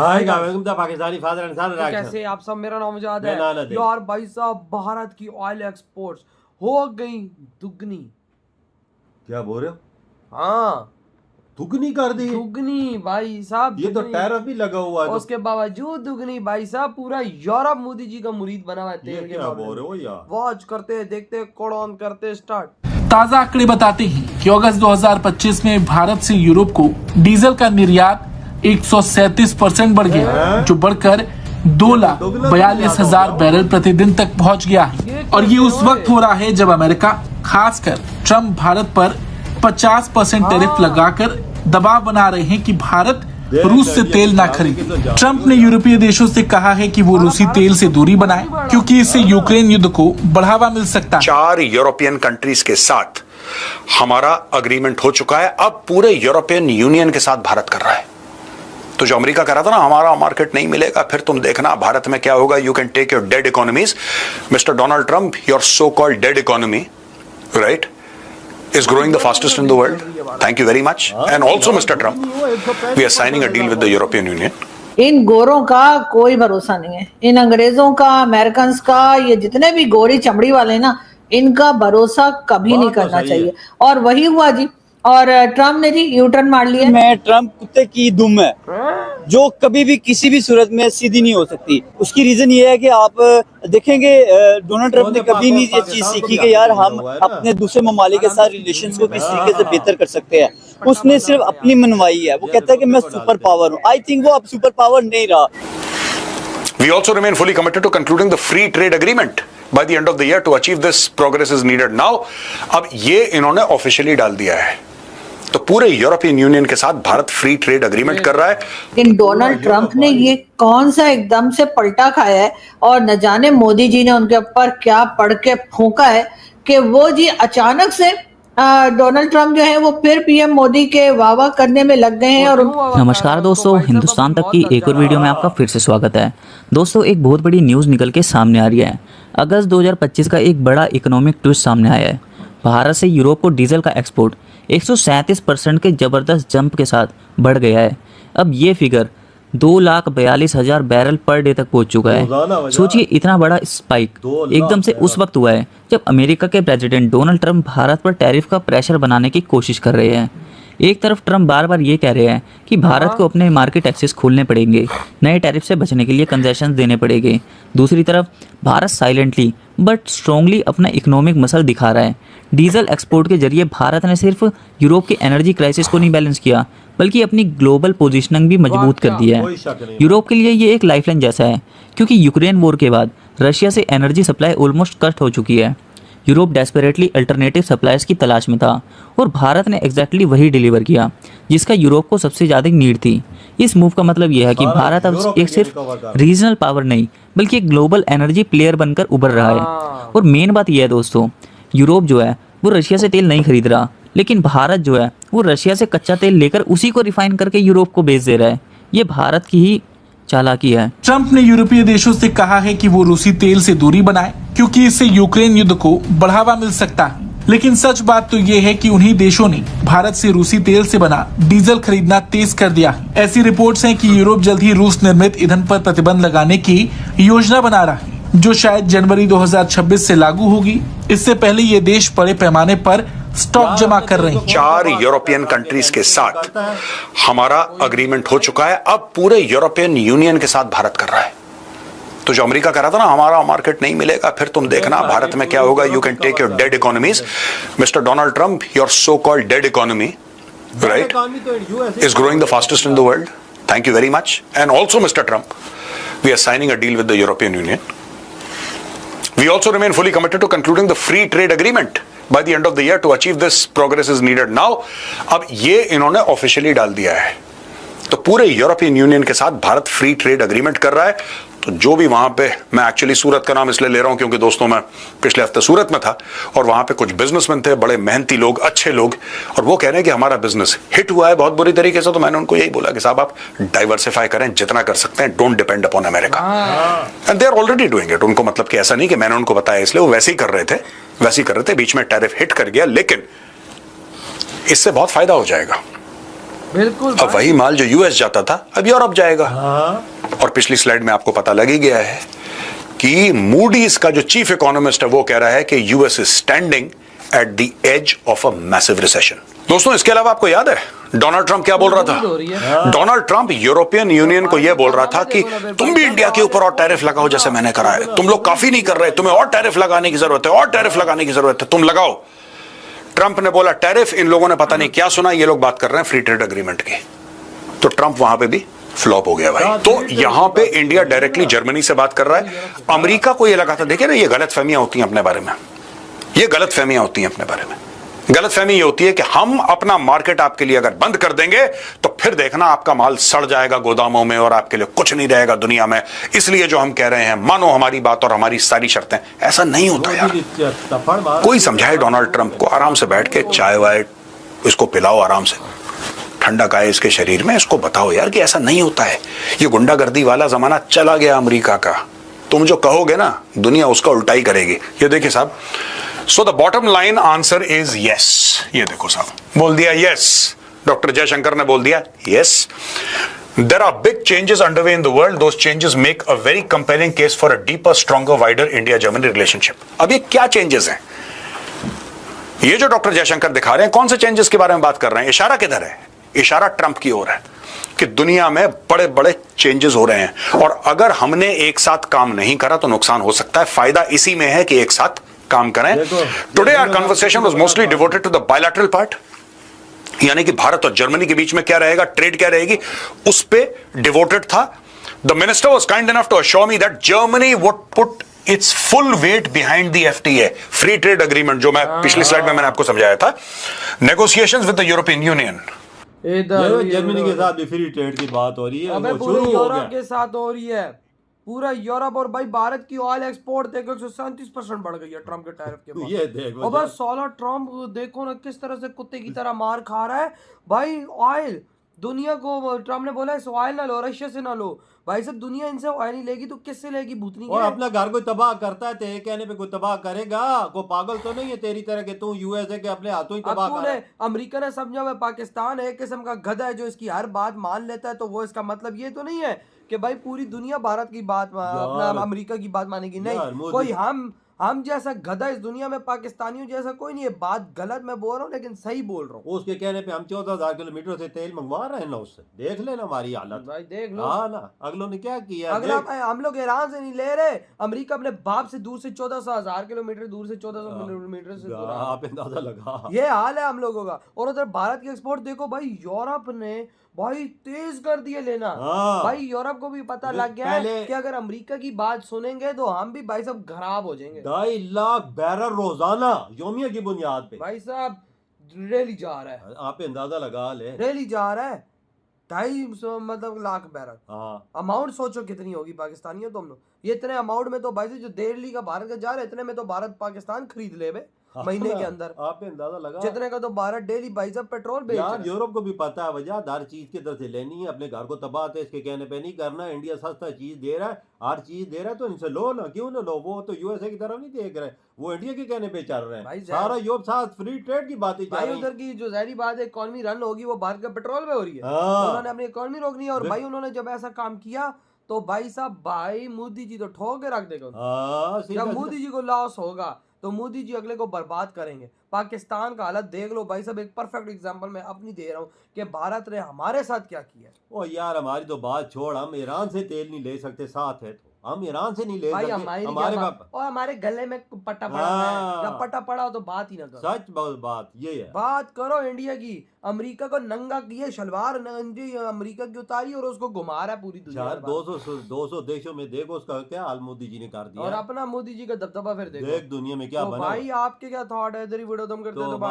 Hi welcome to Pakistani father and son reaction. कैसे आप सब, मेरा नाम मुजाद है मैं नाना यार। भाई साहब, भारत की ऑयल एक्सपोर्ट्स हो गई दुगनी। क्या बोल रहे हो? हाँ, दुगनी कर दी? दुगनी भाई साहब, ये तो दुगनी। टैरिफ भी लगा हुआ है। उसके बावजूद दुगनी भाई साहब। पूरा यूरोप मोदी जी का मुरीद बना हुआ है ये तेल के क्या मामले बोल रहे हो में। यार? वॉच करते हैं, देखते हैं, कोड ऑन करते हैं, स्टार्ट। ताजा आंकड़े बताते हैं कि अगस्त 2025 में भारत से यूरोप को डीजल का निर्यात 137% बढ़ गया, जो बढ़कर 2,42,000 बैरल प्रतिदिन तक पहुंच गया है। और ये उस वक्त हो रहा है जब अमेरिका, खासकर ट्रम्प, भारत पर 50% टैरिफ लगाकर दबाव बना रहे हैं कि भारत रूस से तेल ना खरीदे। ट्रम्प ने यूरोपीय देशों से कहा है कि वो रूसी तेल से दूरी बनाए, क्योंकि इससे यूक्रेन युद्ध को बढ़ावा मिल सकता है। 4 यूरोपियन कंट्रीज के साथ हमारा अग्रीमेंट हो चुका है। अब पूरे यूरोपियन यूनियन के साथ भारत कर रहा है। तो जो अमेरिका कर रहा था ना, हमारा मार्केट नहीं मिलेगा, फिर तुम देखना भारत में क्या होगा। You can take your dead economies. Mister Donald Trump, your so called dead economy, right, is growing the fastest in the world. Thank you very much. And also, Mr. Trump, we are signing a deal with the European Union. इन गोरों का कोई भरोसा नहीं है। इन अंग्रेजों का, American का, ये जितने भी गोरी चमड़ी वाले ना, इनका भरोसा कभी नहीं करना चाहिए। और वही हुआ जी। और ट्रम्प ने जी यू टर्न मार लिया। मैं ट्रम्प कुत्ते की दुम है, जो कभी भी किसी भी सूरत में सीधी नहीं हो सकती। उसकी रीजन ये है कि आप देखेंगे डोनाल्ड ट्रम्प ने कभी नहीं ये चीज सीखी कि यार हम अपने दूसरे ममालिक के साथ रिलेशंस को किस तरीके से बेहतर कर सकते हैं। उसने सिर्फ अपनी मनवाई है। वो कहता है कि मैं सुपर पावर हूँ। आई थिंक वो अब सुपर पावर नहीं रहा। We also remain fully committed to concluding the free trade agreement by the end of the year. To achieve this, progress is needed now. अब ये इन्होंने ऑफिशियली डाल दिया है, तो पूरे यूरोपियन यूनियन के साथ भारत फ्री ट्रेड अग्रीमेंट कर रहा है। इन डोनाल्ड ट्रम्प ने ये कौन सा एकदम से पलटा खाया है, और न जाने मोदी जी ने उनके ऊपर क्या पढ़ के फूंका है कि वो जी अचानक से डोनाल्ड ट्रम्प जो है वो फिर पीएम मोदी के वाह करने में लग गए हैं। और नमस्कार दोस्तों, हिंदुस्तान तक की एक और वीडियो में आपका फिर से स्वागत है। दोस्तों, एक बहुत बड़ी न्यूज़ निकल के सामने आ रही है। अगस्त 2025 का एक बड़ा इकोनॉमिक ट्विस्ट सामने आया है। भारत से यूरोप को डीजल का एक्सपोर्ट 137% के ज़बरदस्त जंप के साथ बढ़ गया है। अब ये फिगर 2,42,000 बैरल पर डे तक पहुंच चुका है। सोचिए, इतना बड़ा स्पाइक एकदम से उस वक्त हुआ है जब अमेरिका के प्रेसिडेंट डोनाल्ड ट्रम्प भारत पर टैरिफ का प्रेशर बनाने की कोशिश कर रहे हैं। एक तरफ ट्रम्प बार बार ये कह रहे हैं कि भारत को अपने मार्केट एक्सेस खोलने पड़ेंगे, नए टैरिफ से बचने के लिए कंसेशन देने पड़ेंगे। दूसरी तरफ भारत साइलेंटली बट स्ट्रॉन्गली अपना इकोनॉमिक मसल दिखा रहा है। डीजल एक्सपोर्ट के जरिए भारत ने सिर्फ यूरोप की एनर्जी क्राइसिस को नहीं बैलेंस किया, बल्कि अपनी ग्लोबल पोजीशनिंग भी मजबूत कर दिया है। यूरोप के लिए ये एक लाइफलाइन जैसा है, क्योंकि यूक्रेन वॉर के बाद रशिया से एनर्जी सप्लाई ऑलमोस्ट कट हो चुकी है। यूरोप डेस्परेटली अल्टरनेटिव सप्लायर्स की तलाश में था, और भारत ने एग्जैक्टली वही डिलीवर किया जिसका यूरोप को सबसे ज़्यादा नीड थी। इस मूव का मतलब यह है कि भारत अब एक सिर्फ रीजनल पावर नहीं, बल्कि एक ग्लोबल एनर्जी प्लेयर बनकर उभर रहा है। और मेन बात यह है दोस्तों, यूरोप जो है वो रशिया से तेल नहीं खरीद रहा, लेकिन भारत जो है वो रशिया से कच्चा तेल लेकर उसी को रिफाइन करके यूरोप को बेच दे रहा है। ये भारत की ही चालाकी है। ट्रम्प ने यूरोपीय देशों से कहा है कि वो रूसी तेल से दूरी बनाए, क्योंकि इससे यूक्रेन युद्ध को बढ़ावा मिल सकता है। लेकिन सच बात तो ये है कि उन्हीं देशों ने भारत से रूसी तेल से बना डीजल खरीदना तेज कर दिया है। ऐसी रिपोर्ट्स हैं कि यूरोप जल्द ही रूस निर्मित ईंधन पर प्रतिबंध लगाने की योजना बना रहा है, जो शायद जनवरी 2026 से लागू होगी। इससे पहले ये देश बड़े पैमाने पर स्टॉक जमा कर रहे हैं। 4 यूरोपियन कंट्रीज के साथ हमारा अग्रीमेंट हो चुका है। अब पूरे यूरोपियन यूनियन के साथ भारत कर रहा है। तो जो अमेरिका कर रहा था ना, हमारा मार्केट नहीं मिलेगा, फिर तुम देखना भारत में क्या होगा। You can take your dead economies. Mister Donald Trump, your so called dead economy, right, is growing the fastest in the world. Thank you very much. And also, Mr. Trump, we are signing a deal with the European Union. We also remain fully committed to concluding the free trade agreement by the end of the year. To achieve this, progress is needed now. अब ये इन्होंने officially डाल दिया है, तो पूरे European union के साथ भारत फ्री ट्रेड अग्रीमेंट कर रहा है। तो जो भी वहां पे, मैं एक्चुअली सूरत का नाम इसलिए ले रहा हूं क्योंकि दोस्तों मैं पिछले हफ्ते सूरत में था, और वहां पे कुछ बिजनेसमैन थे, बड़े मेहनती लोग, अच्छे लोग, और वो कह रहे हैं कि हमारा बिजनेस हिट हुआ है बहुत बुरी तरीके से। तो मैंने उनको यही बोला कि साहब आप डाइवर्सिफाई करें जितना कर सकते हैं, don't depend upon America. And they are already doing it. उनको मतलब कि ऐसा नहीं कि मैंने उनको बताया इसलिए, वो वैसे ही कर रहे थे। बीच में टैरिफ हिट कर गया, लेकिन इससे बहुत फायदा हो जाएगा। बिल्कुल अब वही माल जो यूएस जाता था अब यूरोप जाएगा। और पिछली स्लाइड में आपको पता लग ही गया है कि मूडीज का जो चीफ इकोनॉमिस्ट है वो कह रहा है कि US is standing at the edge of a massive recession. दोस्तों, इसके अलावा आपको याद है डोनाल्ड ट्रंप क्या बोल रहा था? डोनाल्ड ट्रंप यूरोपियन यूनियन को यह बोल रहा था कि तुम भी इंडिया के ऊपर और टैरिफ लगाओ जैसे मैंने करा है, तुम लोग काफी नहीं कर रहे, तुम्हें और टैरिफ लगाने की जरूरत है, और टैरिफ लगाने की जरूरत है, तुम लगाओ। ट्रंप ने बोला टैरिफ, इन लोगों ने पता नहीं क्या सुना, ये लोग बात कर रहे हैं फ्री ट्रेड एग्रीमेंट की। तो ट्रंप वहां पे भी फ्लॉप हो गया भाई। तो यहां पे इंडिया डायरेक्टली जर्मनी से बात कर रहा है, अमेरिका को ये लगा था, देखिए ना, ये गलतफहमियां होती हैं अपने बारे में, ये गलतफहमियां होती हैं अपने बारे में। गलतफहमी ये होती है कि हम अपना मार्केट आपके लिए अगर बंद कर देंगे तो फिर देखना आपका माल सड़ जाएगा गोदामों में और आपके लिए कुछ नहीं रहेगा दुनिया में, इसलिए जो हम कह रहे हैं मानो हमारी बात और हमारी सारी शर्तें। ऐसा नहीं होता यार। कोई समझाए डोनाल्ड ट्रंप को, आराम से बैठ के चाय वाय इसको पिलाओ, आराम से ठंडा का है इसके शरीर में, इसको बताओ यार कि ऐसा नहीं होता है। ये गुंडागर्दी वाला जमाना चला गया अमेरिका का। तुम जो कहोगे ना दुनिया उसका उल्टा ही करेगी। ये देखिए साहब, so the bottom line answer is yes. ये देखो साहब, बोल दिया यस, डॉक्टर जयशंकर ने बोल दिया yes. There are big changes underway in the world. Those changes make a very compelling case for a deeper, stronger, wider India-Germany relationship. अब ये क्या चेंजेस हैं? ये जो डॉक्टर जयशंकर दिखा रहे हैं, कौन से चेंजेस के बारे में बात कर रहे हैं? इशारा किधर है? इशारा ट्रंप की ओर है कि दुनिया में बड़े बड़े चेंजेस हो रहे हैं और अगर हमने एक साथ काम नहीं करा तो नुकसान हो सकता है। फायदा इसी में है कि एक साथ काम करें। Today our conversation was mostly devoted to the bilateral part, यानी कि भारत और जर्मनी के बीच में क्या रहेगा, ट्रेड क्या रहेगी, उस पे डिवोटेड था। The minister was kind enough to assure me that Germany would put its full weight behind the FTA, free trade agreement, जो मैं पिछली स्लाइड में मैंने आपको समझाया था। Negotiations with the European Union, Germany के साथ भी फ्री ट्रेड की बात हो रही है, अबे वो पूरे शुरू हो यूरोप गया। के साथ हो रही है, पूरा यूरोप। और भाई भारत की ऑयल एक्सपोर्ट देखो 137% बढ़ गई है ट्रम्प के टैरिफ के बाद। ये देखो और बस 16 ट्रम्प देखो ना किस तरह से कुत्ते की तरह मार खा रहा है भाई। ऑयल दुनिया को ट्रम्प ने बोला है ऑयल ना लो, रशिया से ना लो। भाई सब दुनिया इनसे ऑयल नहीं लेगी तो किससे लेगी? भूतनी और के। अपना घर को तबाह करता है, तेरे कहने पे कोई तबाह करेगा? को पागल तो नहीं है तेरी तरह के तू यूएसए के अपने हाथों ही तबाह कर रहा है। अमेरिका ने समझा हुआ पाकिस्तान एक किस्म का गधा है जो इसकी हर बात मान लेता है, तो वो इसका मतलब ये तो नहीं है कि भाई पूरी दुनिया भारत की बात अपना अमेरिका की बात मानेगी। नहीं, कोई हम जैसा गधा इस दुनिया में पाकिस्तानियों जैसा कोई नहीं है। बात गलत मैं बोल रहा हूँ लेकिन सही बोल रहा हूँ। उसके कहने पे हम 14,000 किलोमीटर से तेल मंगवा रहे हैं ना, उससे देख लेना हमारी हालत। भाई देख लो। हाँ ना, अगलों ने क्या किया? अगला हम लोग ईरान से नहीं ले रहे, अमेरिका अपने बाप से दूर से 14,000 किलोमीटर दूर से 1400 किलोमीटर से दूर। आप अंदाजा लगा, ये हाल है हम लोगों का। और उधर भारत की एक्सपोर्ट देखो भाई, यूरोप ने भाई तेज कर दिए लेना। भाई यूरोप को भी पता लग गया है कि अगर अमेरिका की बात सुनेंगे तो हम भी भाई सब खराब हो जाएंगे। 2.5 लाख बैरल रोजाना योमिया की बुनियाद पे भाई साहब रैली जा रहा है। आप अंदाजा लगा ले, रैली जा रहा है 2.5 मतलब लाख बैरल। हाँ, अमाउंट सोचो कितनी होगी पाकिस्तानियों तुम लोग। ये इतने अमाउंट में तो भाई जो 1.5 लीटर का भारत का जा रहा है, इतने में तो भारत पाकिस्तान खरीद ले बे महीने के अंदर। आप अंदाजा लगा जितने का तो भारत डेली भाई साहब पेट्रोल बेच रहा है। यूरोप को भी पता है वजह, हर चीज किधर से लेनी है, अपने घर को तबाह है इसके कहने पे नहीं करना। इंडिया सस्ता चीज दे रहा है, हर चीज दे रहा है, तो इनसे लो ना, क्यों ना लो? वो तो यूएसए की तरफ नहीं देख रहे, वो इंडिया के कहने पे चल रहे हैं। सारा यूरोप साथ फ्री ट्रेड की बातें चल रही है। उधर की जो जाहिर बात है इकोनॉमी रन होगी वो भारत का पेट्रोल पे हो रही है। तो उन्होंने अपनी इकोनॉमी रोकनी है। और भाई उन्होंने जब ऐसा काम किया तो भाई साहब भाई मोदी जी तो ठोक के रख देगा। जब मोदी जी को लॉस होगा तो मोदी जी अगले को बर्बाद करेंगे। पाकिस्तान का हालत देख लो भाई साहब, एक परफेक्ट एग्जांपल मैं अपनी दे रहा हूँ कि भारत ने हमारे साथ क्या किया। ओ यार हमारी तो बात छोड़, हम ईरान से तेल नहीं ले सकते, साथ है तो हम ईरान से नहीं ले सकते। हमारे और हमारे गले में पट्टा पड़ा है, जब पट्टा पड़ा हो तो बात ही ना करो। सच बात ये है। बात करो इंडिया की। अमेरिका को नंगा किए, शलवार अमेरिका की उतारी और उसको घुमा रहा है पूरी दुनिया। 200 देशों में देखो उसका क्या हाल मोदी जी ने कर दिया। और अपना मोदी जी का दबदबा फिर देखो देख दुनिया में क्या तो बना। भाई आपके क्या थॉट है? इधर ही वीडियो तुम करते हो तो भाई।